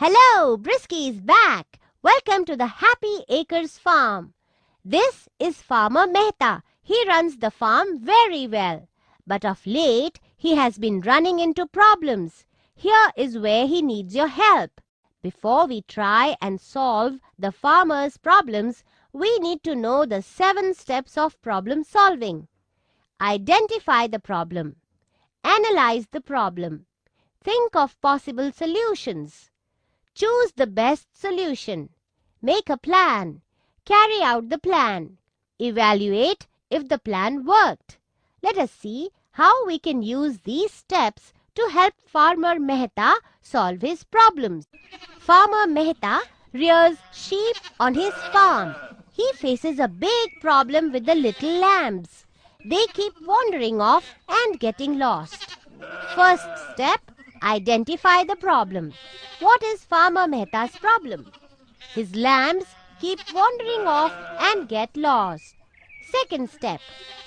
Hello, Brisky is back. Welcome to the Happy Acres farm. This is Farmer Mehta. He runs the farm very well. But of late, he has been running into problems. Here is where he needs your help. Before we try and solve the farmer's problems, we need to know the 7 steps of problem solving. Identify the problem. Analyze the problem. Think of possible solutions. Choose the best solution. Make a plan. Carry out the plan. Evaluate if the plan worked. Let us see how we can use these steps to help Farmer Mehta solve his problems. Farmer Mehta rears sheep on his farm. He faces a big problem with the little lambs. They keep wandering off and getting lost. First step, identify the problem. What is Farmer Mehta's problem? His lambs keep wandering off and get lost. Second step,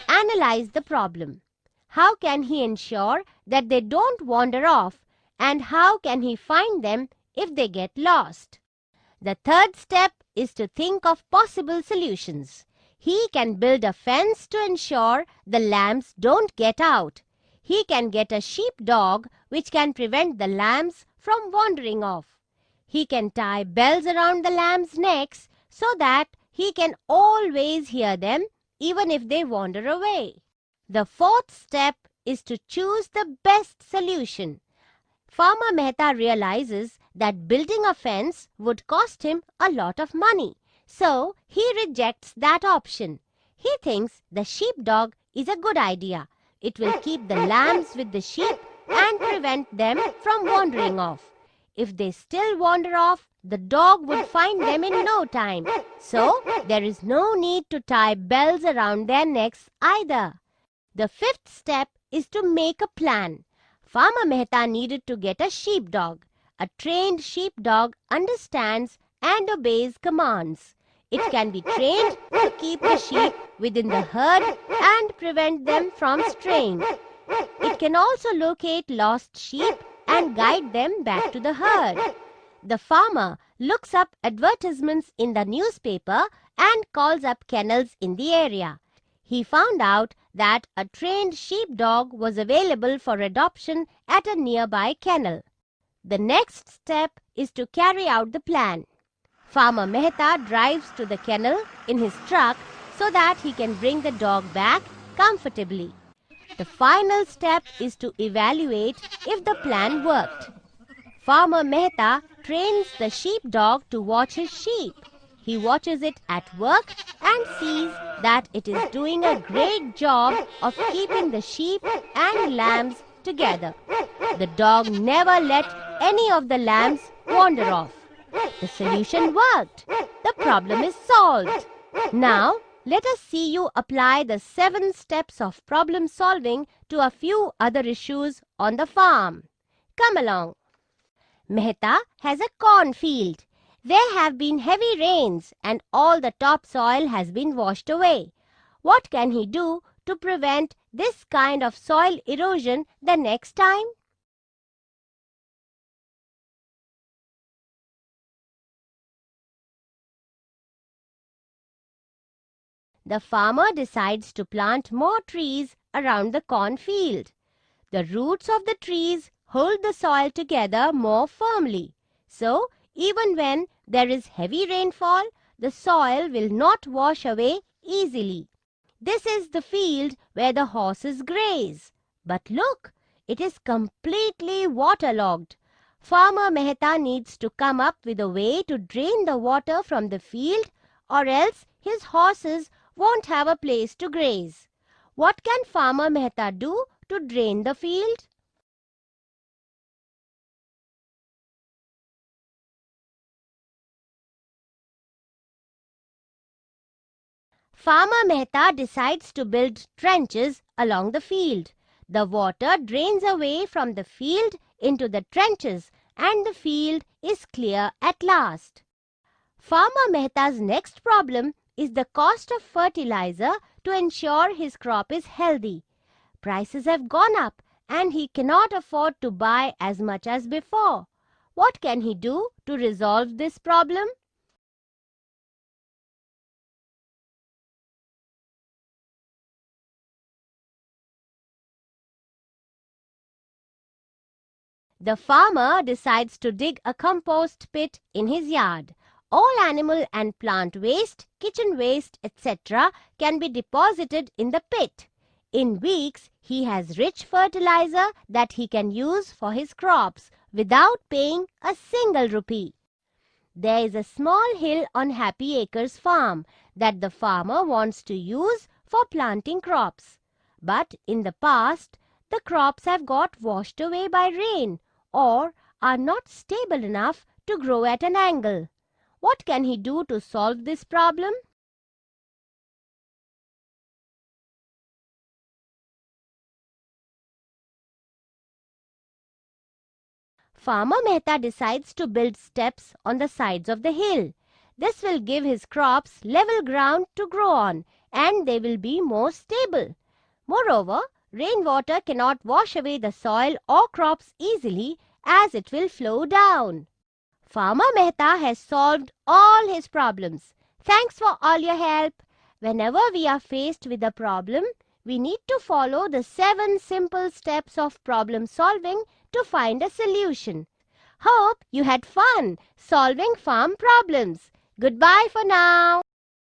analyze the problem. How can he ensure that they don't wander off, and how can he find them if they get lost? The third step is to think of possible solutions. He can build a fence to ensure the lambs don't get out. He can get a sheepdog which can prevent the lambs from wandering off. He can tie bells around the lambs' necks so that he can always hear them even if they wander away. The fourth step is to choose the best solution. Farmer Mehta realizes that building a fence would cost him a lot of money, so he rejects that option. He thinks the sheepdog is a good idea. It will keep the lambs with the sheep and prevent them from wandering off. If they still wander off, the dog would find them in no time. So, there is no need to tie bells around their necks either. The fifth step is to make a plan. Farmer Mehta needed to get a sheepdog. A trained sheepdog understands and obeys commands. It can be trained to keep the sheep within the herd and prevent them from straying. It can also locate lost sheep and guide them back to the herd. The farmer looks up advertisements in the newspaper and calls up kennels in the area. He found out that a trained sheepdog was available for adoption at a nearby kennel. The next step is to carry out the plan. Farmer Mehta drives to the kennel in his truck so that he can bring the dog back comfortably. The final step is to evaluate if the plan worked. Farmer Mehta trains the sheepdog to watch his sheep. He watches it at work and sees that it is doing a great job of keeping the sheep and lambs together. The dog never let any of the lambs wander off. The solution worked. The problem is solved. Now, let us see you apply the 7 steps of problem solving to a few other issues on the farm. Come along. Mehta has a cornfield. There have been heavy rains and all the topsoil has been washed away. What can he do to prevent this kind of soil erosion the next time? The farmer decides to plant more trees around the cornfield. The roots of the trees hold the soil together more firmly. So, even when there is heavy rainfall, the soil will not wash away easily. This is the field where the horses graze. But look, it is completely waterlogged. Farmer Mehta needs to come up with a way to drain the water from the field, or else his horses won't have a place to graze. What can Farmer Mehta do to drain the field? Farmer Mehta decides to build trenches along the field. The water drains away from the field into the trenches and the field is clear at last. Farmer Mehta's next problem is the cost of fertilizer to ensure his crop is healthy. Prices have gone up and he cannot afford to buy as much as before. What can he do to resolve this problem? The farmer decides to dig a compost pit in his yard. All animal and plant waste, kitchen waste, etc. can be deposited in the pit. In weeks, he has rich fertilizer that he can use for his crops without paying a single rupee. There is a small hill on Happy Acres farm that the farmer wants to use for planting crops. But in the past, the crops have got washed away by rain or are not stable enough to grow at an angle. What can he do to solve this problem? Farmer Mehta decides to build steps on the sides of the hill. This will give his crops level ground to grow on and they will be more stable. Moreover, rainwater cannot wash away the soil or crops easily as it will flow down. Farmer Mehta has solved all his problems. Thanks for all your help. Whenever we are faced with a problem, we need to follow the 7 simple steps of problem solving to find a solution. Hope you had fun solving farm problems. Goodbye for now.